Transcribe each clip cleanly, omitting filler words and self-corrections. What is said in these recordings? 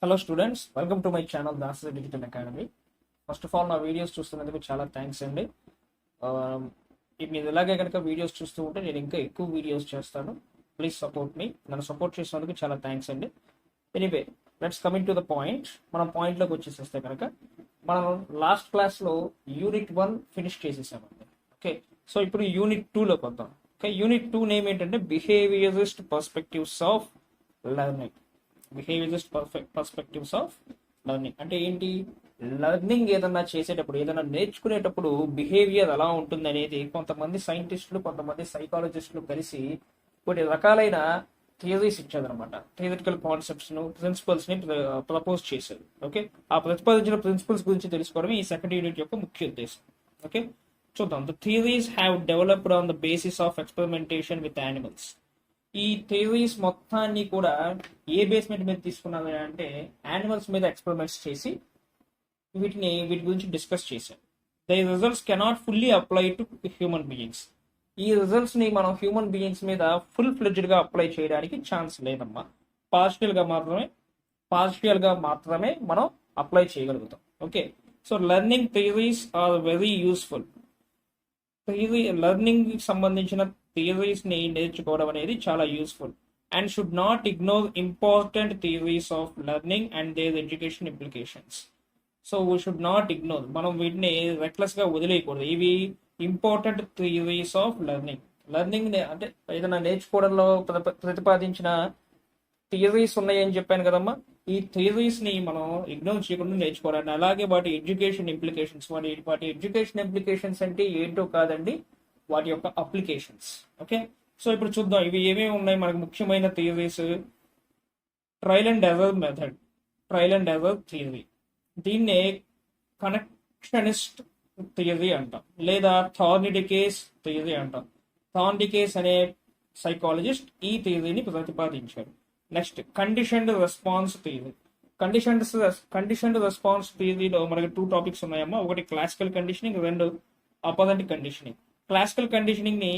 Hello students, welcome to my channel Das digital academy. First of all నా videos చూస్తున్నందుకు చాలా thanks అండి. మీరు ఇలాగే కనుక వీడియోస్ చూస్తూ ఉంటే నేను ఇంకా ఎక్కువ వీడియోస్ చేస్తాను. ప్లీజ్ సపోర్ట్ మీ. నన్ను సపోర్ట్ చేసినందుకు చాలా థ్యాంక్స్ అండి. Anyway, let's coming to the point. మనం పాయింట్లోకి వచ్చేసేస్తే కనుక మనం లాస్ట్ క్లాస్లో యూనిట్ 1 ఫినిష్ చేసేసామండి. ఓకే, సో ఇప్పుడు యూనిట్ 2లోకి వద్దాం. ఓకే, యూనిట్ 2 నేమ్ ఏంటంటే behaviourist perspectives of learning. Behaviourist perspectives of learning అంటే ఏంటి? లెర్నింగ్ ఏదన్నా చేసేటప్పుడు, ఏదైనా నేర్చుకునేటప్పుడు బిహేవియర్ ఎలా ఉంటుంది అనేది కొంతమంది సైంటిస్టులు, కొంతమంది సైకాలజిస్టులు కలిసి కొన్ని రకాలైన థియరీస్ ఇచ్చారనమాట. థియరిటికల్ కాన్సెప్ట్స్ ను, ప్రిన్సిపల్స్ ని ప్రపోజ్ చేశారు. ఓకే, ఆ ప్రతిపాదించిన ప్రిన్సిపల్స్ గురించి తెలుసుకోవడమే ఈ సెకండ్ యూనిట్ యొక్క ముఖ్య ఉద్దేశం. ఓకే, చూద్దాం. The theories have developed on the basis of experimentation with animals. ఈ థియరీస్ మొత్తాన్ని కూడా ఏ బేస్మెంట్ మీద తీసుకున్నాను అంటే యానిమల్స్ మీద ఎక్స్పెరిమెంట్స్ చేసి వీటి గురించి డిస్కస్ చేశాను. The results cannot fully apply to human beings. ఈ రిజల్ట్స్ ని మనం హ్యూమన్ బీయింగ్స్ మీద ఫుల్ ఫ్లెడ్జ్డ్ గా అప్లై చేయడానికి ఛాన్స్ లేదమ్మా. పార్షియల్ గా మాత్రమే మనం అప్లై చేయగలుగుతాం. Okay, so learning theories are very useful. Learning సంబంధించిన థియరీస్ ని నేర్చుకోవడం అనేది చాలా useful and should not ignore important theories of learning and there education implications. So we should not ignore, మనం వీటిని రెక్లెస్ గా వదిలేయకూడదు. ఇవి ఇంపార్టెంట్ థియరీస్ ఆఫ్ లెర్నింగ్ అంటే ఏదైనా నేర్చుకోవడంలో ప్రతిపాదించిన థియరీస్ ఉన్నాయని చెప్పాను కదమ్మా. ఈ థియరీస్ ని మనం ఇగ్నోర్ చేయకుండా నేర్చుకోవాలండి. అలాగే వాటి ఎడ్యుకేషన్ ఇంప్లికేషన్స్, వాటి ఎడ్యుకేషన్ ఇంప్లికేషన్స్ అంటే ఏంటో కాదండి, వాటి యొక్క అప్లికేషన్స్. ఓకే, సో ఇప్పుడు చూద్దాం ఇవి ఏమేమి ఉన్నాయి మనకు. ముఖ్యమైన theories: trial and error method, trial and error theory. దీన్నే కనెక్షనిస్ట్ థియరీ అంటాం, లేదా థార్నిడికేస్ థియరీ అంటాం. థార్నిడికేస్ అనే సైకాలజిస్ట్ ఈ థియరీని ప్రతిపాదించారు. Next, conditioned response theory. Conditioned response థియరీలో మనకి 2 టాపిక్స్ ఉన్నాయమ్మా. ఒకటి classical conditioning, 2 opposite conditioning. Classical conditioning ని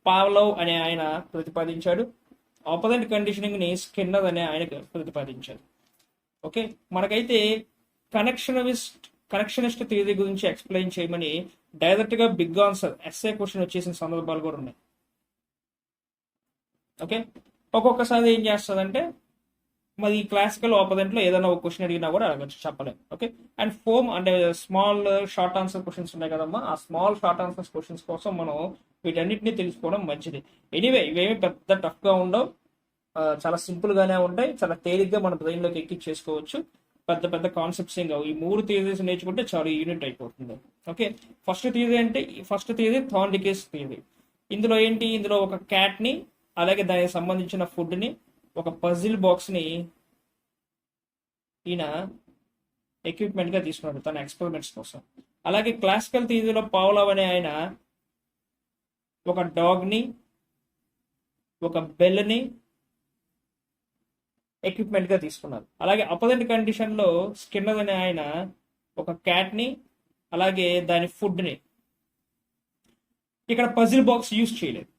పావ్లోవ్ అనే ఆయన ప్రతిపాదించాడు. ఆపోజిట్ కండిషనింగ్ ని స్కిన్నర్ అనే ఆయన ప్రతిపాదించారు. ఓకే, మనకైతే కనెక్షనిస్ట్ థియరీ గురించి ఎక్స్ప్లెయిన్ చేయమని డైరెక్ట్ గా బిగ్ ఆన్సర్ ఎస్ఏ క్వశ్చన్ వచ్చేసిన సందర్భాలు కూడా ఉన్నాయి. ఓకే, ఒక్కొక్కసారి ఏం చేస్తుందంటే మరి క్లాసికల్ ఆపోజిట్ లో ఏదైనా ఒక క్వశ్చన్ అడిగినా కూడా అడగచ్చు, చెప్పలేము. ఓకే, అండ్ ఫోమ్ అంటే స్మాల్ షార్ట్ ఆన్సర్ క్వశ్చన్స్ ఉన్నాయి కదమ్మా. ఆ స్మాల్ షార్ట్ ఆన్సర్ క్వశ్చన్స్ కోసం మనం వీటన్నిటిని తెలుసుకోవడం మంచిది. ఎనీవే, ఇవేమి పెద్ద టఫ్ గా ఉండవు, చాలా సింపుల్ గానే ఉంటాయి. చాలా తేలిగ్గా మన బ్రెయిన్ లోకి ఎక్కించేసుకోవచ్చు. పెద్ద పెద్ద కాన్సెప్ట్స్ ఏం కావు. ఈ 3 థియరీస్ నేర్చుకుంటే చాలా యూనిట్ అయిపోతుంది. Okay, first theory Thorndike's theory. ఇందులో ఒక క్యాట్ ని, అలాగే దానికి సంబంధించిన ఫుడ్ ని, ఒక పజిల్ బాక్స్ ని ఈయన ఎక్విప్మెంట్ గా తీసుకున్నాడు తన ఎక్స్పెరిమెంట్స్ కోసం. అలాగే క్లాసికల్ థియరీలో పావ్లోవ్ అనే ఆయన ఒక డాగ్ ని, ఒక బెల్ ని ఎక్విప్మెంట్ గా తీసుకున్నారు. అలాగే అపోజిట్ కండిషన్ లో స్కిన్నర్ అనే ఆయన ఒక క్యాట్ ని, అలాగే దాని ఫుడ్ ని. ఇక్కడ పజిల్ బాక్స్ యూజ్ చేయలేదు.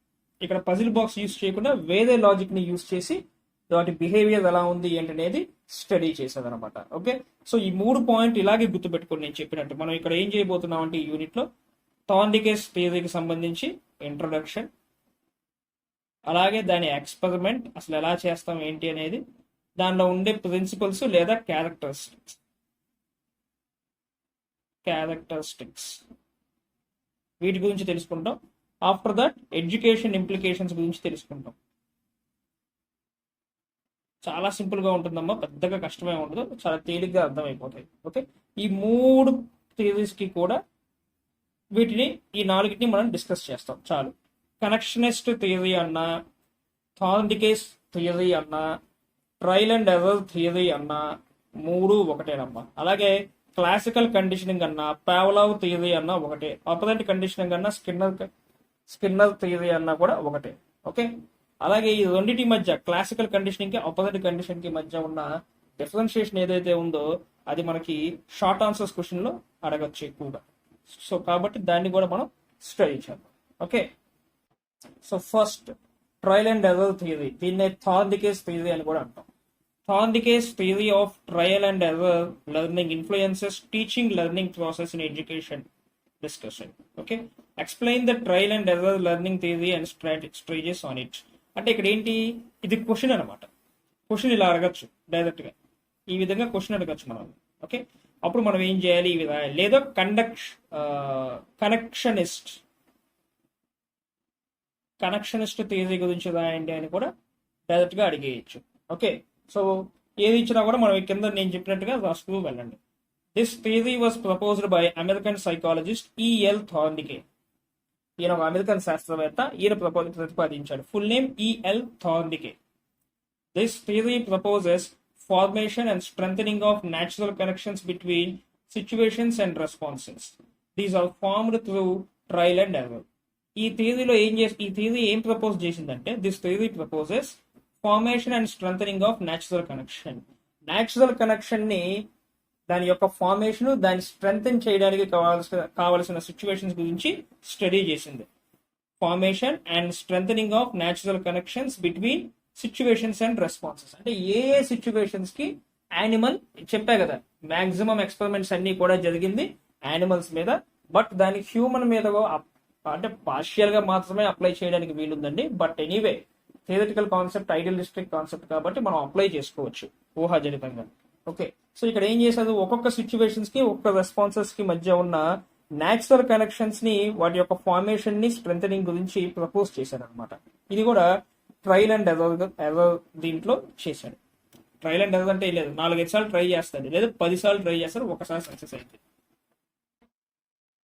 ఇక్కడ పజిల్ బాక్స్ యూజ్ చేయకుండా వేరే లాజిక్ ని యూజ్ చేసి వాటి బిహేవియర్ ఎలా ఉంది ఏంటనేది స్టడీ చేసేది అనమాట. ఓకే, సో ఈ 3 పాయింట్ ఇలాగే గుర్తుపెట్టుకుని నేను చెప్పినట్టు మనం ఇక్కడ ఏం చేయబోతున్నాం అంటే ఈ యూనిట్ లో థార్నిడికేస్ థియరీకి సంబంధించి ఇంట్రొడక్షన్, అలాగే దాని ఎక్స్పెరిమెంట్ అసలు ఎలా చేస్తాం ఏంటి అనేది, దానిలో ఉండే ప్రిన్సిపల్స్ లేదా క్యారెక్టరిస్టిక్స్ వీటి గురించి తెలుసుకుంటాం. ఆఫ్టర్ దట్ ఎడ్యుకేషన్ ఇంప్లికేషన్స్ గురించి తెలుసుకుంటాం. చాలా సింపుల్ గా ఉంటుందమ్మా, పెద్దగా కష్టమే ఉండదు, చాలా తేలిగ్గా అర్థమైపోతాయి. ఓకే, ఈ 3 థియరీస్ కి కూడా ఈ 4ని మనం డిస్కస్ చేస్తాం. చాలు. కనెక్షనిస్ట్ థియరీ అన్నా, థార్నిడికేస్ థియరీ అన్నా, ట్రయల్ అండ్ ఎర్రర్ థియరీ అన్నా 3 ఒకటేనమ్మా. అలాగే క్లాసికల్ కండిషనింగ్ అన్నా, పావ్లోవ్ థియరీ అన్నా ఒకటే. ఆపోజిట్ కండిషనింగ్ అన్నా, స్కిన్నర్ థియరీ అన్నా కూడా ఒకటే. ఓకే, అలాగే ఈ రెండింటి మధ్య, క్లాసికల్ కండిషనింగ్ కి ఆపోజిట్ కండిషన్ కి మధ్య ఉన్న డిఫరెన్షియేషన్ ఏదైతే ఉందో అది మనకి షార్ట్ ఆన్సర్స్ క్వశ్చన్ లో అడగచ్చు ఎక్కువగా. సో కాబట్టి దాన్ని కూడా మనం స్టడీ చేద్దాం. Okay, so first trial and error theory, దీన్నే థార్నిడికేస్ థియరీ అని కూడా అంటాం. Thorndike's theory of trial and error learning influences teaching learning process in education discussion. Okay, explain the trial and error learning theory and strategies on it. అంటే ఇక్కడ ఏంటి, ఇది question అనమాట. Question ఇలా అడగచ్చు డైరెక్ట్ గా, ఈ విధంగా క్వశ్చన్ అడగచ్చు మనం. ఓకే, అప్పుడు మనం ఏం చేయాలి, ఇవి రాయాలి. లేదా కనెక్షనిస్ట్ థియరీ గురించి రాయండి అని కూడా డైరెక్ట్ గా అడిగేయచ్చు. ఓకే, సో ఏది ఇచ్చినా కూడా మనం కింద నేను చెప్పినట్టుగా రాస్తూ వెళ్ళండి. This theory was proposed by American psychologist E L Thorndike. ఈయన ఒక అమెరికన్ శాస్త్రవేత్త, ఈయన ప్రతిపాదించాడు. Full name E L Thorndike. This theory proposes formation and strengthening of natural connections between situations and responses. These are formed through trial and error. ఈ theory ఏం propose చేసిందంటే, this theory proposes formation and strengthening of natural connection. Natural connection ని, దాని యొక్క formation, దాన్ని strengthen చేయడానికి కావలసిన situations గురించి స్టడీ చేసింది. Formation and strengthening of natural connections between situations and responses. అంటే ఏ సిచ్యువేషన్స్ కి యానిమల్, చెప్పా కదా మాక్సిమం ఎక్స్పెరిమెంట్స్ అన్ని కూడా జరిగింది యానిమల్స్ మీద, బట్ దానికి హ్యూమన్ మీద అంటే పార్షియల్ గా మాత్రమే అప్లై చేయడానికి వీలుందండి. But anyway theoretical concept, idealistic concept కాబట్టి మనం అప్లై చేసుకోవచ్చు ఊహాజనితంగా. ఓకే, సో ఇక్కడ ఏం చేశారు, ఒక్కొక్క సిచ్యువేషన్స్ కి, ఒక్కొక్క రెస్పాన్సెస్ కి మధ్య ఉన్న న్యాచురల్ కనెక్షన్స్ ని, వాటి యొక్క ఫార్మేషన్ ని, స్ట్రెంథనింగ్ గురించి ప్రపోజ్ చేశారు అనమాట. ఇది కూడా ట్రయల్ అండ్ ఎర్రర్ దీంట్లో చేశాడు. ట్రయల్ అండ్ ఎర్రర్ అంటే లేదు, 4-5 సార్లు ట్రై చేస్తాడు, లేదా 10 సార్లు ట్రై చేస్తారు, ఒకసారి సక్సెస్ అయింది.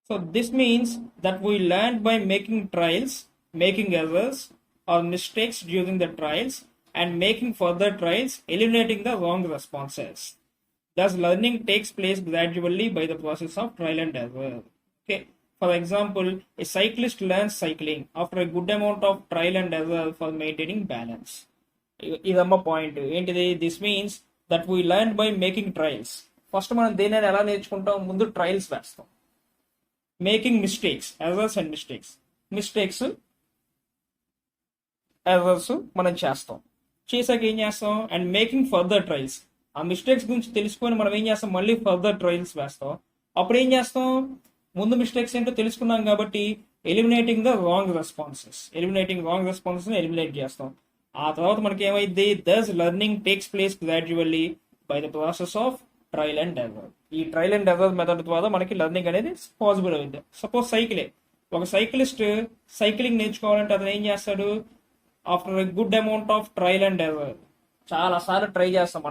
So this means that we learn by making trials, making errors or mistakes during the trials, and making further trials, eliminating the wrong responses. Thus, learning takes place gradually by the process of trial and error. Okay. For example, a cyclist learns cycling after a good amount of trial and error for maintaining balance. ఇదమ్మ point ఏంటిది, this means that we learn by making trials. ఫస్ట్ మనం దేనైనా ఎలా నేర్చుకుంటాం, ముందు trials వేస్తాం. Making mistakes, errors and mistakes errors మనం చేస్తాం. చేశాక ఏం చేస్తాం, అండ్ మేకింగ్ ఫర్దర్ ట్రయల్స్. ఆ మిస్టేక్స్ గురించి తెలుసుకొని మనం ఏం చేస్తాం, మళ్ళీ ఫర్దర్ ట్రయల్స్ వేస్తాం. అప్పుడు ఏం చేస్తాం, ముందు మిస్టేక్స్ ఏంటో తెలుసుకున్నాం కాబట్టి eliminating the wrong responses, eliminate చేస్తాం. ఆ తర్వాత మనకి ఏమైంది, thus learning takes place gradually by the process of trial and error. ఈ ట్రయల్ అండ్ ఎర్రర్ మెథడ్ ద్వారా మనకి లెర్నింగ్ అనేది పాసిబుల్ అయింది. సపోజ్ ఒక సైక్లిస్ట్ సైక్లింగ్ నేర్చుకోవాలంటే అతను ఏం చేస్తాడు, after a good amount of trial and error, చాలా సార్లు ట్రై చేస్తాం.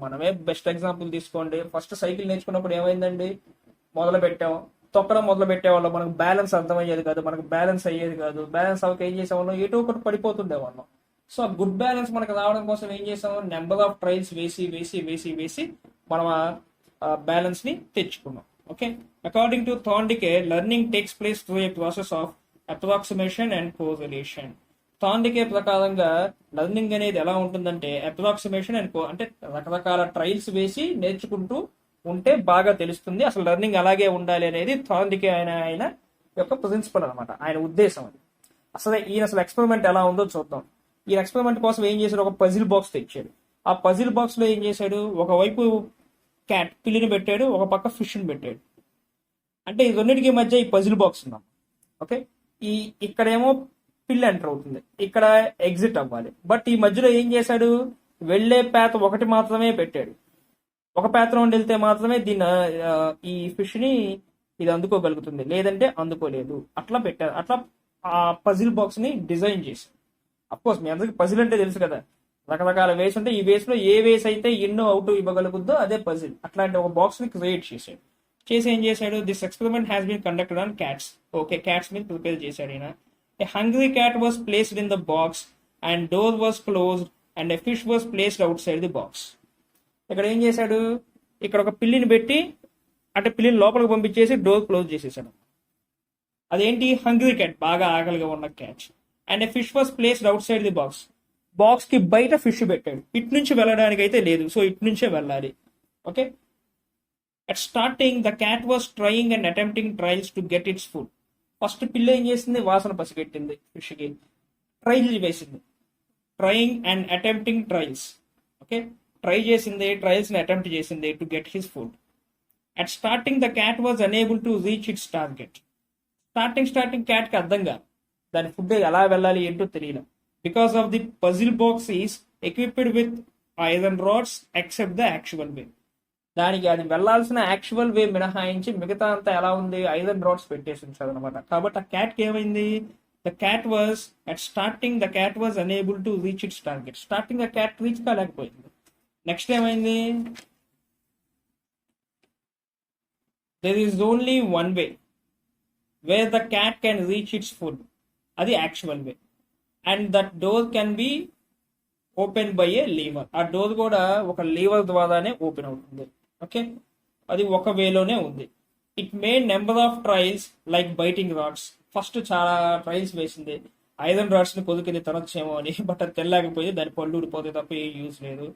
మనమే బెస్ట్ ఎగ్జాంపుల్ తీసుకోండి. ఫస్ట్ సైకిల్ నేర్చుకున్నప్పుడు ఏమైందండి, తొక్కడం మొదలు పెట్టేవాళ్ళం, మనకు బ్యాలెన్స్ అర్థమయ్యేది కాదు, మనకు బ్యాలెన్స్ అయ్యేది కాదు. బ్యాలెన్స్ అవ్వక ఏం చేసేవాళ్ళం, ఎటో ఒకటి పడిపోతుండేవాళ్ళం. సో ఆ గుడ్ బ్యాలెన్స్ మనకు రావడం కోసం ఏం చేసాం, నెంబర్ ఆఫ్ ట్రయల్స్ వేసి మనం ఆ బ్యాలెన్స్ ని తెచ్చుకున్నాం. Okay, according to Thorndike, learning takes place through a process of approximation and correlation. Thorndike ప్రకారంగా లెర్నింగ్ అనేది ఎలా ఉంటుందంటే, అప్రాక్సిమేషన్ అండ్ అంటే రకరకాల ట్రయల్స్ వేసి నేర్చుకుంటూ ఉంటే బాగా తెలుస్తుంది. అసలు లెర్నింగ్ అలాగే ఉండాలి అనేది థార్న్డికే ఆయన యొక్క ప్రిన్సిపల్ అనమాట, ఆయన ఉద్దేశం అది. అసలు ఎక్స్పెరిమెంట్ ఎలా ఉందో చూద్దాం. ఈ ఎక్స్పెరిమెంట్ కోసం ఏం చేశాడు, ఒక పజిల్ బాక్స్ తెచ్చాడు. ఆ పజిల్ బాక్స్ లో ఏం చేశాడు, ఒకవైపు పిల్లిని పెట్టాడు, ఒక పక్క ఫిష్ ని పెట్టాడు. అంటే ఈ రెండింటికి మధ్య ఈ పజిల్ బాక్స్ ఉన్నాం. ఓకే, ఇక్కడేమో పిల్లి ఎంటర్ అవుతుంది, ఇక్కడ ఎగ్జిట్ అవ్వాలి. బట్ ఈ మధ్యలో ఏం చేశాడు, వెళ్లే పేత ఒకటి మాత్రమే పెట్టాడు. ఒక పేత నుండి వెళ్తే మాత్రమే ఈ ఫిష్ ని ఇది అందుకోగలుగుతుంది, లేదంటే అందుకోలేదు. అట్లా పెట్టారు. అట్లా ఆ పజిల్ బాక్స్ ని డిజైన్ చేశారు. అఫ్కోర్స్ మీ అందరికి పజిల్ అంటే తెలుసు కదా, రకరకాల వేస్ ఉంటాయి. ఈ వేస్ లో ఏ వేస్ అయితే ఎన్నో అవుట్ ఇవ్వగలుగుద్దో అదే పజిల్. అట్లాంటి ఒక బాక్స్ ని క్రియేట్ చేశాడు. ఏం చేశాడు, this experiment has been conducted on cats. Okay, cats మీద ప్రిపేర్ చేశాడు ఈయన. A hungry cat was placed in the box and door was closed and a fish was placed outside the box. ఇక్కడ ఏం చేశాడు, ఇక్కడ ఒక పిల్లిని పెట్టి అంటే పిల్లిని లోపలికి పంపించేసి డోర్ క్లోజ్ చేసేసాడు. అదేంటి, హంగ్రీ క్యాట్, బాగా ఆకలిగా ఉన్న cat. And a fish was placed out side the box. Box కి బయట ఫిష్ పెట్టాడు. ఇటు నుంచి వెళ్ళడానికి అయితే లేదు, సో ఇటు నుంచే వెళ్ళాలి. Okay, at starting the cat was trying and attempting trials to get its food. First పిల్ల ఏం చేసింది, వాసన పసిగట్టింది, ఫిష్ కి ట్రయల్ వేసింది, trying and attempting trials. Okay, ట్రయల్స్ని అటెంప్ట్ చేసింది to get his food. At starting the cat was unable to reach its target. Starting క్యాట్కి అర్థం కాదు, దాని ఫుడ్ ఎలా వెళ్ళాలి ఏంటో తెలియదు. Because of the puzzle box is equipped with iron rods except the actual వే. దానికి అది వెళ్లాల్సిన యాక్చువల్ వే మినహాయించి మిగతా అంతా ఎలా ఉంది, ఐరన్ రాడ్స్ పెట్టేసి ఉంచారు అనమాట. కాబట్టి ఆ క్యాట్కి ఏమైంది, the cat was unable to reach its target. Starting ఆ క్యాట్ రీచ్ కాలేకపోయింది. నెక్స్ట్ ఏమైంది, there is only one way where the cat can reach its food, అది actual way, and that door can be open by a lever. ఆ door కూడా ఒక లీవర్ ద్వారానే open అవుతుంది. Okay, అది ఒక వేలోనే ఉంది. It made number of trials like biting rods. First చాలా ట్రయల్స్ వేసింది, ఐరన్ రాడ్స్ ని కొదుకుని తినొచ్చేమో అని, బట్ అది తెల్లాకపోయింది, దాని పళ్ళు ఊడిపోతే తప్ప ఏ యూజ్ లేదు.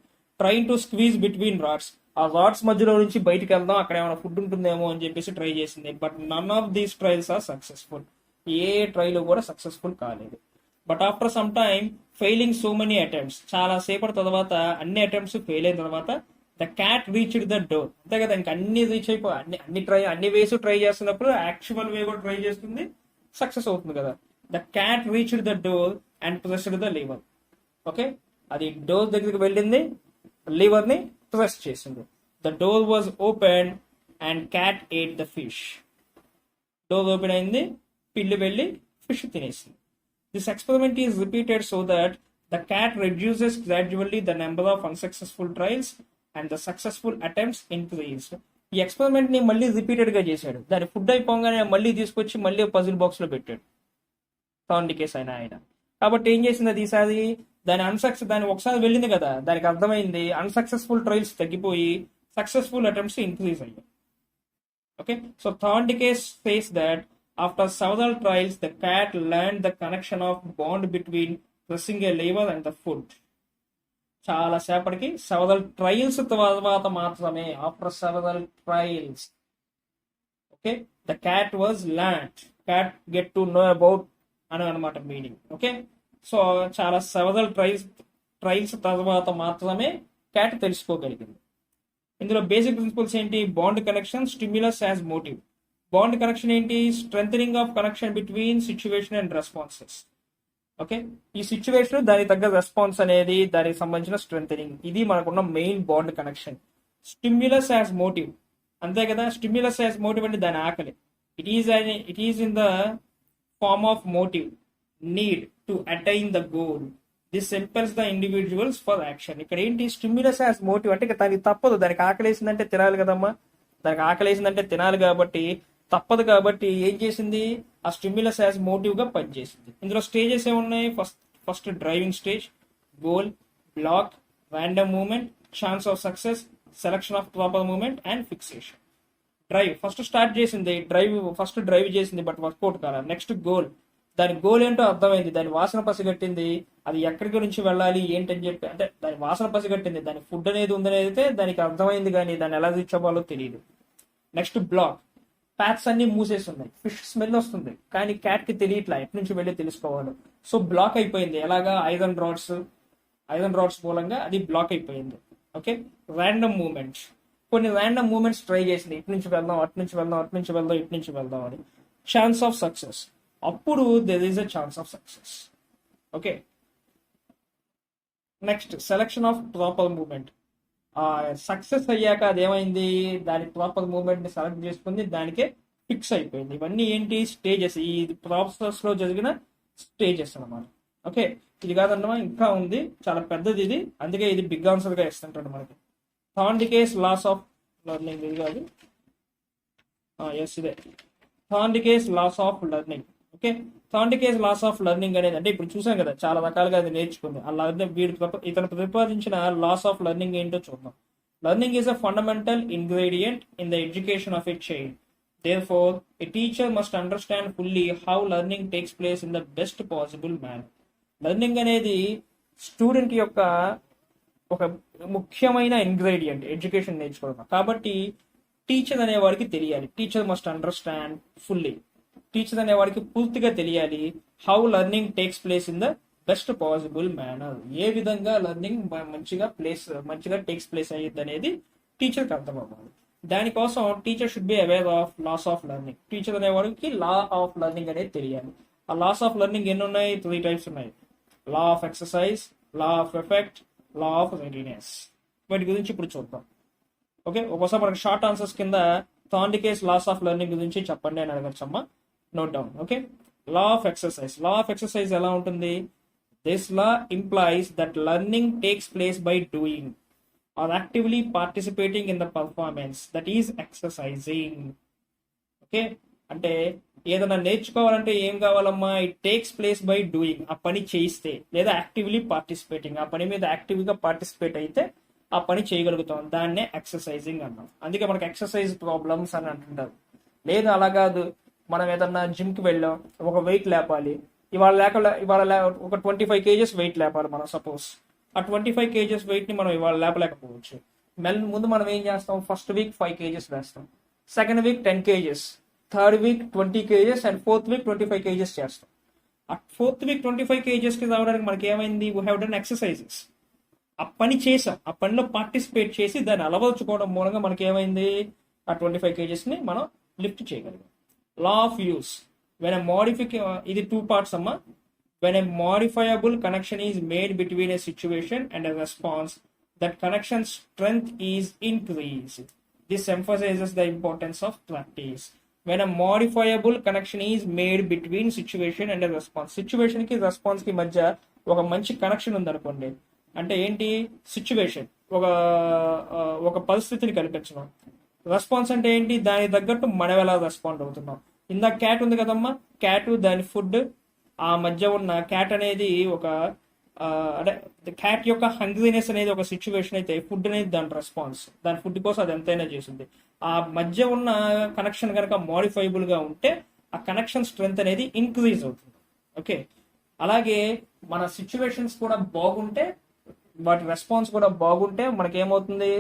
Train to squeeze between rods, ఆ రాడ్స్ మధ్యలో నుంచి బయటికి వెళ్దాం, అక్కడ ఏమైనా ఫుడ్ ఉంటుందేమో అని చెప్పేసి ట్రై చేసింది. But none of these trials are successful. ఏ ట్రైల్ కూడా సక్సెస్ఫుల్ కాలేదు. But after some time failing so many attempts, చాలా సేపటి తర్వాత అన్ని అటెంప్ట్స్ ఫెయిల్ అయిన తర్వాత the cat reached the door. అంతే కదా, ఇంకా అన్ని రీచ్ అయిపోయి అన్ని వేస్ ట్రై చేస్తున్నప్పుడు యాక్చువల్ వే కూడా ట్రై చేస్తుంది, సక్సెస్ అవుతుంది కదా. The cat reached the door and pressed the lever. Okay, అది డోర్ దగ్గరికి వెళ్ళింది, లీవర్ ని ప్రెస్ చేసింది. The door was open and cat ate the fish. Door open అయింది, పిల్లి వెళ్ళి ఫిష్ తినేసింది. This experiment is repeated so that the cat reduces gradually the number of unsuccessful trials and the successful attempts increase. ఈ experiment ని మళ్ళీ repeated గా చేశాడు. దాని ఫుడ్ అయిపోగానే మళ్ళీ తీసుకొచ్చి మళ్ళీ పజిల్ బాక్స్ లో పెట్టాడు థాండికేస్ ఆయన. కాబట్టి ఏం చేసింది అది, ఈసారి దాని ఒకసారి వెళ్ళింది కదా, దానికి అర్థమైంది అన్సక్సెస్ఫుల్ ట్రయల్స్ తగ్గిపోయి సక్సెస్ఫుల్ అటెంప్ట్స్ ఇంక్రీజ్ అయ్యాయి. Okay, so Thorndike's says that after several trials, the cat learned the connection of bond between pressing a lever and the food. చాలా సేపటికి several trials తర్వాత మాత్రమే, after several trials, okay, the cat was learned, cat get to know about అని అనమాట meaning. Okay, so చాలా several trials తర్వాత మాత్రమే cat తెలుసుకోగలిగింది. ఇందులో బేసిక్ ప్రిన్సిపల్స్ ఏంటి, bond connection, stimulus as motive. Bond connection ఏంటి, strengthening of connection between situation and responses. Okay, ఈ సిచ్యువేషన్ దానికి తగ్గ రెస్పాన్స్ అనేది దానికి సంబంధించిన స్ట్రెంథనింగ్, ఇది మనకున్న main bond connection. Stimulus as motive, అంతే కదా, స్టిమ్యులస్ యాజ్ మోటివ్ అంటే దాని ఆకలి. It is in the form of motive need to attain the goal. This impels the individuals for action. ఇక్కడ ఏంటి, స్టిమ్యులస్ యాజ్ మోటివ్ అంటే దానికి తప్పదు, దానికి ఆకలేసిందంటే తినాలి కదమ్మా, దానికి ఆకలేసిందంటే తినాలి కాబట్టి తప్పదు. కాబట్టి ఏం చేసింది, ఆ స్టిమ్యులస్ యాజ్ మోటివ్ గా పనిచేసింది. ఇందులో స్టేజెస్ ఏమున్నాయి, first driving stage, goal, block, random movement, chance of success, selection of proper movement and fixation. Drive first start చేసింది, డ్రైవ్ చేసింది బట్ వర్కౌట్ కాల. నెక్స్ట్ గోల్, దాని గోల్ ఏంటో అర్థమైంది, దాని వాసన పసిగట్టింది, అది ఎక్కడికి నుంచి వెళ్ళాలి ఏంటని చెప్పి, అంటే దాని వాసన పసిగట్టింది, దాని ఫుడ్ అనేది ఉందనేది అయితే దానికి అర్థమైంది, కానీ దాన్ని ఎలా రీచ్ అవ్వాలో తెలియదు. నెక్స్ట్ బ్లాక్, ప్యాథ్స్ అన్ని మూసేసి ఉన్నాయి, ఫిష్ స్మెల్ వస్తుంది, కానీ క్యాట్ కి తెలియట్లా ఎటు నుంచి వెళ్ళి తెలుసుకోవాలి. సో బ్లాక్ అయిపోయింది, ఎలాగా ఐరన్ రాడ్స్ మూలంగా అది బ్లాక్ అయిపోయింది. ఓకే, ర్యాండమ్ మూవ్మెంట్స్, కొన్ని ర్యాండమ్ మూవ్మెంట్స్ ట్రై చేసింది, ఇటు నుంచి వెళ్దాం, అటు నుంచి వెళ్దాం, అటు నుంచి వెళ్దాం, ఇటు నుంచి వెళ్దాం అని. ఛాన్స్ ఆఫ్ సక్సెస్, అప్పుడు there is a chance of success. Okay, next selection of proper movement. Success అయ్యాక అదేమైంది, దాని ప్రాపర్ మూవ్మెంట్ ని సెలెక్ట్ చేసుకుంది, దానికే ఫిక్స్ అయిపోయింది. ఇవన్నీ ఏంటి, స్టేజెస్, ఈ ప్రాసెస్ లో జరిగిన స్టేజెస్ అన్నమాట. ఓకే, ఇది కాదన్నమా, ఇంకా ఉంది, చాలా పెద్దది ఇది, అందుకే ఇది బిగ్ ఆన్సర్ గా ఇస్తుంటాడు మనకి. థాండికేస్ లాస్ ఆఫ్ లెర్నింగ్, ఇది కాదు, ఇదే Thorndike's laws of learning. Okay, Thorndike's laws of learning అనేది అంటే ఇప్పుడు చూసాం కదా, చాలా రకాలుగా అది నేర్చుకుంది. అలా ఇతను ప్రతిపాదించిన లాస్ ఆఫ్ లెర్నింగ్ ఏంటో చూద్దాం. Learning is a fundamental ingredient in the education of a child. Therefore, a teacher must understand fully how learning takes place in the best possible manner. Learning అనేది స్టూడెంట్ యొక్క ఒక ముఖ్యమైన ingredient education నేర్చుకోవడం. కాబట్టి teacher అనేవాడికి తెలియాలి, teacher must understand fully, teacher అనేవాడికి పూర్తిగా తెలియాలి how learning takes place in the best possible manner. ఏ విధంగా లెర్నింగ్ మంచిగా టేక్స్ ప్లేస్ అయ్యింది అనేది టీచర్కి అర్థం అవ్వాలి. దానికోసం teacher should be aware of laws of learning. Teacher అనేవాడికి లా ఆఫ్ లెర్నింగ్ అనేది తెలియాలి. ఆ లాస్ ఆఫ్ లెర్నింగ్ ఎన్ని ఉన్నాయి? 3 టైప్స్ ఉన్నాయి. లా of exercise, law of effect, law of readiness. వీటి గురించి ఇప్పుడు చూద్దాం. ఓకే, ఒక్కోసారి మనకి షార్ట్ ఆన్సర్స్ కింద థాండికేస్ లాస్ ఆఫ్ లెర్నింగ్ గురించి చెప్పండి అని అడగచ్చమ్మా. Note down. Okay, law of exercise. Law of exercise ఎలా ఉంటుంది? This law implies that learning takes place by doing or actively participating in the performance that is exercising. Okay, అంటే ఏదైనా నేర్చుకోవాలంటే ఏం కావాలమ్మా? It takes place by doing. ఆ పని చేయిస్తే, లేదా యాక్టివ్లీ పార్టిసిపేటింగ్, ఆ పని మీద యాక్టివ్గా పార్టిసిపేట్ అయితే ఆ పని చేయగలుగుతాం. దాన్నే ఎక్సర్సైజింగ్ అన్నాం. అందుకే మనకి ఎక్సర్సైజ్ ప్రాబ్లమ్స్ అని అంటుంటారు. లేదు అలా కాదు, మనం ఏదన్నా జిమ్కి వెళ్ళాం, ఒక వెయిట్ లేపాలి, ఇవాళ ఒక 25 kgs వెయిట్ లేపాలి మనం. సపోజ్ ఆ 25 kgs వెయిట్ ని మనం ఇవాళ లేపలేకపోవచ్చు. ముందు మనం ఏం చేస్తాం? ఫస్ట్ వీక్ 5 kgs వేస్తాం, second week 10 kgs, third week 20 kgs and fourth week 25 kgs చేస్తాం. ఆ ఫోర్త్ వీక్ 25 kgs కి రావడానికి మనకి ఏమైంది? We have done exercises. ఆ పని చేసాం, ఆ పనిలో పార్టిసిపేట్ చేసి దాన్ని అలవర్చుకోవడం మూలంగా మనకి ఏమైంది? ఆ 25 kgs ని మనం లిఫ్ట్ చేయగలిగాం. Law of use. ఇది 2 parts అమ్మా. When a modifiable connection is made between a situation and a response, that connection strength is increased. This emphasizes the importance of practice. When a modifiable connection is made between situation and a response, situation కి response కి మధ్య ఒక మంచి connection ఉందనుకోండి. అంటే ఏంటి? Situation, ఒక పరిస్థితిని కల్పించడం. రెస్పాన్స్ అంటే ఏంటి? దానికి తగ్గట్టు మనం ఎలా రెస్పాండ్ అవుతున్నాం. ఇందాక క్యాట్ ఉంది కదమ్మా, క్యాట్ దాని ఫుడ్, ఆ మధ్య ఉన్న క్యాట్ అనేది అంటే క్యాట్ యొక్క హంగ్రీనెస్ అనేది ఒక సిచ్యువేషన్ అయితే, ఫుడ్ అనేది దాని రెస్పాన్స్. దాని ఫుడ్ కోసం అది ఎంతైనా చేసింది. ఆ మధ్య ఉన్న కనెక్షన్ కనుక మోడిఫైబుల్ గా ఉంటే ఆ కనెక్షన్ స్ట్రెంత్ అనేది ఇంక్రీజ్ అవుతుంది. ఓకే, అలాగే మన సిచ్యువేషన్స్ కూడా బాగుంటే, వాటి రెస్పాన్స్ కూడా బాగుంటే మనకి ఏమవుతుంది?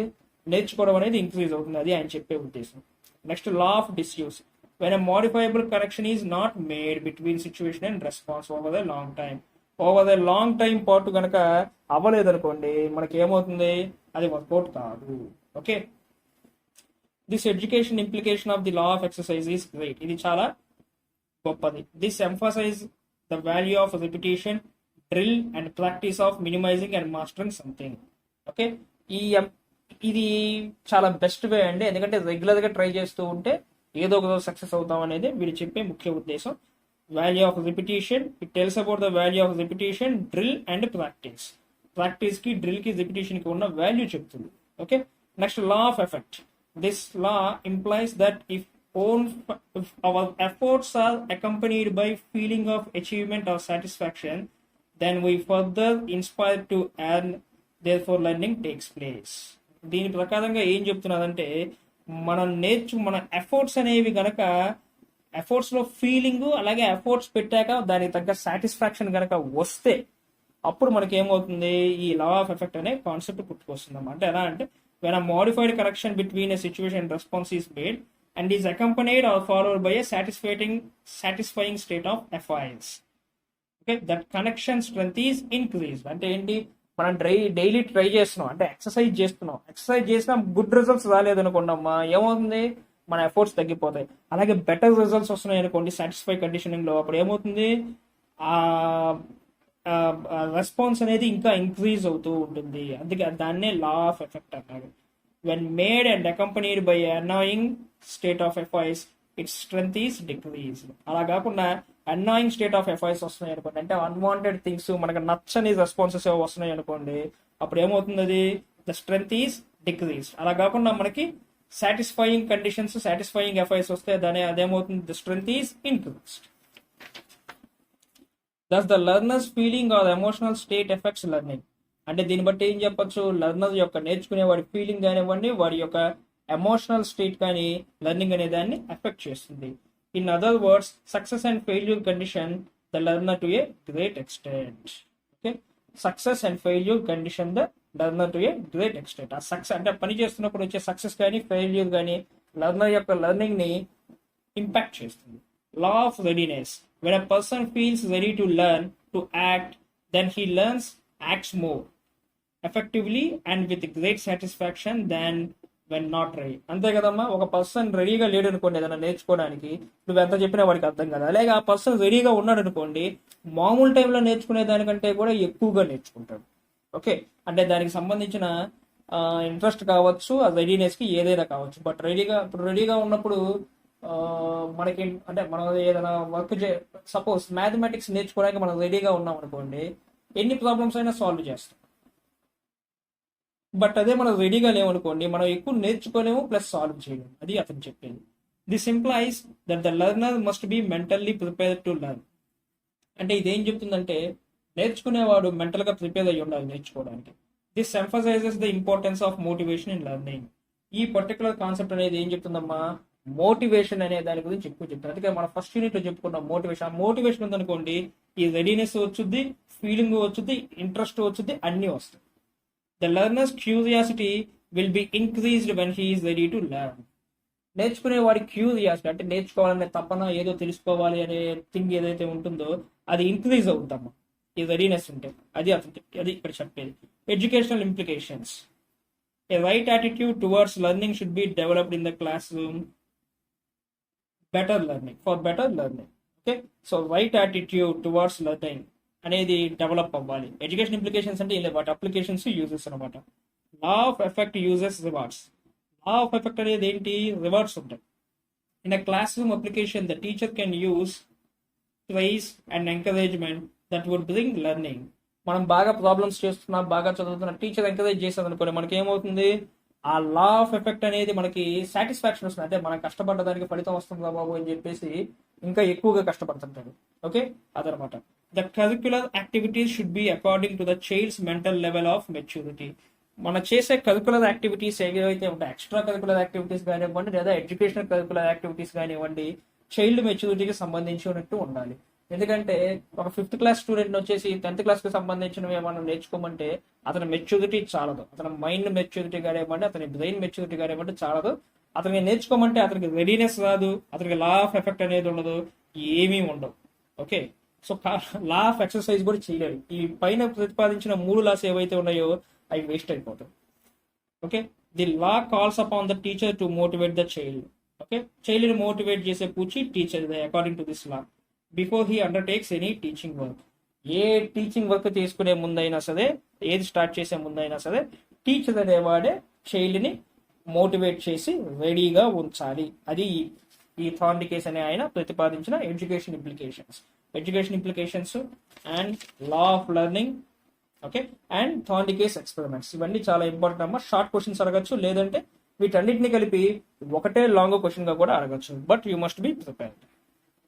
నేర్చుకోవడం అనేది ఇంక్రీజ్ అవుతుంది. అది ఆయన చెప్పే ఉద్దేశం. Next, law of disuse. When a modifiable connection is not made between situation and response over the long time పాటు కనుక అవ్వలేదనుకోండి, మనకి ఏమవుతుంది? అది వర్కౌట్ కాదు. Okay, this education implication of the law of exercise is great. ఇది చాలా గొప్పది. This emphasize the value of repetition, drill and practice of minimizing and mastering something. Okay, ఇది చాలా బెస్ట్ వే అండి. ఎందుకంటే రెగ్యులర్ గా ట్రై చేస్తూ ఉంటే ఏదో ఒక సక్సెస్ అవుతాం అనేది వీడు చెప్పే ముఖ్య ఉద్దేశం. Value of repetition, it tells about the value of repetition, drill and practice. Practice కి, డ్రిల్ కి, రిపిటేషన్ కి ఉన్న వాల్యూ చెప్తుంది. Okay, next, law of effect. This law implies that if our efforts are accompanied by feeling of achievement or satisfaction, then we further inspire to earn, therefore learning takes place. దీని ప్రకారంగా ఏం చెప్తున్నదంటే, మన efforts అనేవి గనక, efforts లో feeling, అలాగే efforts పెట్టాక దానికి తగ్గ సాటిస్ఫాక్షన్ గనక వస్తే అప్పుడు మనకి ఏమవుతుంది? ఈ లా ఆఫ్ ఎఫెక్ట్ అనే కాన్సెప్ట్ పుట్టుకొస్తుంది. అంటే ఎలా అంటే, when a modified connection between a situation and response is made and is accompanied or followed by a satisfying state of affairs. Okay, that connection strength is increase. అంటే ఏంటి? మనం daily try చేస్తున్నాం, అంటే exercise చేసినా good results రాలేదనుకోండి అమ్మా, ఏమవుతుంది? మన ఎఫర్ట్స్ తగ్గిపోతాయి. అలాగే బెటర్ రిజల్ట్స్ వస్తున్నాయి అనుకోండి సాటిస్ఫై కండిషనింగ్ లో, అప్పుడు ఏమవుతుంది? ఆ రెస్పాన్స్ అనేది ఇంకా ఇంక్రీజ్ అవుతూ ఉంటుంది. అందుకే దాన్నే లా ఆఫ్ ఎఫెక్ట్ అన్నారు. When made and accompanied by annoying state of affairs, its strength is decrease. అలా కాకుండా అన్నాయింగ్ స్టేట్ ఆఫ్ ఎఫైర్స్ వస్తున్నాయి అనుకోండి, అంటే అన్వాంటెడ్ థింగ్స్, మనకు నచ్చని రెస్పాన్సెస్ ఏవో వస్తున్నాయి అనుకోండి, అప్పుడు ఏమవుతుంది? అది ద స్ట్రెంత్ ఈస్ డిక్రీజ్. అలా కాకుండా మనకి సాటిస్ఫైయింగ్ కండిషన్స్, సాటిస్ఫైయింగ్ ఎఫైర్స్ వస్తే అదేమవుతుంది? The strength is increased. Thus the learners feeling or emotional state effects learning. అంటే దీన్ని బట్టి ఏం చెప్పొచ్చు? లెర్నర్ యొక్క నేర్చుకునే వాడి ఫీలింగ్ కానివ్వండి, వాడి యొక్క ఎమోషనల్ స్టేట్ కానీ లెర్నింగ్ అనే దాన్ని ఎఫెక్ట్ చేస్తుంది. In other words, success and failure condition the learner to a great extent. Okay, success and failure condition the learner to a great extent. ఆ సక్సెస్ అంటే పని చేస్తున్నప్పుడు వచ్చే సక్సెస్ కానీ ఫెయిల్యూర్ కానీ లెర్నర్ యొక్క లెర్నింగ్ ని ఇంపాక్ట్ చేస్తుంది. Law of readiness. When a person feels ready to learn, to act, then he learns, acts more effectively and with great satisfaction than when not ready. అంతే కదమ్మా, ఒక person రెడీగా లేడు అనుకోండి ఏదైనా నేర్చుకోవడానికి, నువ్వు ఎంత చెప్పినా వాడికి అర్థం కదా. అలాగే ఆ పర్సన్ రెడీగా ఉన్నాడు అనుకోండి, మామూలు టైంలో నేర్చుకునే దానికంటే కూడా ఎక్కువగా నేర్చుకుంటాడు. ఓకే, అంటే దానికి సంబంధించిన ఇంట్రెస్ట్ కావచ్చు, ఆ రెడీనెస్కి ఏదైనా కావచ్చు. బట్ రెడీగా ఉన్నప్పుడు మనకి అంటే మనం ఏదైనా వర్క్ సపోజ్ మ్యాథమెటిక్స్ నేర్చుకోవడానికి మనం రెడీగా ఉన్నాం అనుకోండి, ఎన్ని ప్రాబ్లమ్స్ అయినా సాల్వ్ చేస్తాం. బట్ అదే మనం రెడీగా లేవనుకోండి, మనం ఎక్కువ నేర్చుకోలేము ప్లస్ సాల్వ్ చేయలేము. అది అతను చెప్పేది. This implies that the learner must be mentally prepared to learn. అంటే ఇదేం చెప్తుందంటే నేర్చుకునేవాడు మెంటల్గా ప్రిపేర్ అయ్యి ఉండాలి నేర్చుకోవడానికి. This emphasises the importance of motivation in learning. ఈ పర్టికులర్ కాన్సెప్ట్ అనేది ఏం చెప్తుందమ్మా, మోటివేషన్ అనే దాని గురించి ఎక్కువ చెప్తారు. అందుకే మన ఫస్ట్ యూనిట్ లో చెప్పుకున్నాం మోటివేషన్. ఆ మోటివేషన్ ఉందనుకోండి, ఈ రెడీనెస్ వచ్చుద్ది, ఫీలింగ్ వచ్చుద్ది, ఇంట్రెస్ట్ వచ్చుద్ది, అన్నీ వస్తాయి. The learners curiosity will be increased when he is ready to learn. నేర్చుకునే వాడి క్యూరియాసిటీ అంటే నేర్చుకోవాలనే తపన, ఏదో తెలుసుకోవాలి అనే థింగ్ ఏదైతే ఉంటుందో అది ఇంక్రీజ్ అవుతాము ఈ రెడీనెస్ ఉంటే. అది అది ఇక్కడ చెప్పేది. Educational implications. A right attitude towards learning should be developed in the classroom. Better learning, for better learning. Okay, so right attitude towards learning అనేది డెవలప్ అవ్వాలి. ఎడ్యుకేషన్ ఇంప్లికేషన్స్ అంటే ఇలా వాటి అప్లికేషన్స్, యూజెస్ అనమాట. Law of effect, uses, rewards. Law of effect అనేది ఏంటి, rewards ఉంటాయి. In a classroom application the teacher can use prize and encouragement that would bring learning. మనం బాగా ప్రాబ్లమ్స్ చేస్తున్నా, బాగా చదువుతున్నా, టీచర్ ఎంకరేజ్ చేసేది అనుకోండి, మనకి ఏమవుతుంది, ఆ లా ఆఫ్ ఎఫెక్ట్ అనేది మనకి సాటిస్ఫాక్షన్ వస్తుంది. అంటే మనం కష్టపడ్డ దానికి ఫలితం వస్తుందా బాబు అని చెప్పేసి ఇంకా ఎక్కువగా కష్టపడుతుంటాడు. ఓకే, అదనమాట. The curricular activities should be according to the child's mental level of maturity. మనం చేసే కరిక్యులర్ యాక్టివిటీస్ ఏవైతే ఉంటాయి, ఎక్స్ట్రా కరిక్యులర్ యాక్టివిటీస్ కానివ్వండి లేదా ఎడ్యుకేషనల్ కరిక్యులర్ యాక్టివిటీస్ కానివ్వండి, చైల్డ్ మెచ్యూరిటీకి సంబంధించి ఉన్నట్టు ఉండాలి. ఎందుకంటే ఒక 5th క్లాస్ స్టూడెంట్ వచ్చేసి 10th క్లాస్కి సంబంధించినవి ఏమన్నా నేర్చుకోమంటే అతని మెచ్యూరిటీ చాలదు, అతని మైండ్ మెచ్యూరిటీ కానివ్వండి, అతని బ్రెయిన్ మెచ్యూరిటీ కానివ్వండి చాలదు. అతనికి నేర్చుకోమంటే అతనికి రెడీనెస్ రాదు, అతనికి లా ఆఫ్ ఎఫెక్ట్ అనేది ఉండదు, ఏమీ ఉండవు. Okay, so law of exercise కూడా చేయలేరు. ఈ పైన ప్రతిపాదించిన 3 లాస్ ఏవైతే ఉన్నాయో అవి వేస్ట్ అయిపోతాయి. Okay, the law calls upon the teacher to motivate the child. Okay, child ని మోటివేట్ చేసే పూచి teacher according to this law before he undertakes any teaching work. ఏ టీచింగ్ వర్క్ తీసుకునే ముందైనా సరే, ఏది స్టార్ట్ చేసే ముందైనా సరే, టీచర్ అనేవాడే చైల్డ్ ని మోటివేట్ చేసి రెడీగా ఉంచాలి. అది ఈ థార్న్డికేస్ అనే ఆయన ప్రతిపాదించిన education implications and law of learning. Okay, and Thorndike's experiments. ఇవన్నీ చాలా ఇంపార్టెంట్ అమ్మా. షార్ట్ క్వశ్చన్స్ అడగచ్చు, లేదంటే వీటన్నిటిని కలిపి ఒకటే లాంగ్ క్వశ్చన్ గా కూడా అడగచ్చు. But you must be prepared.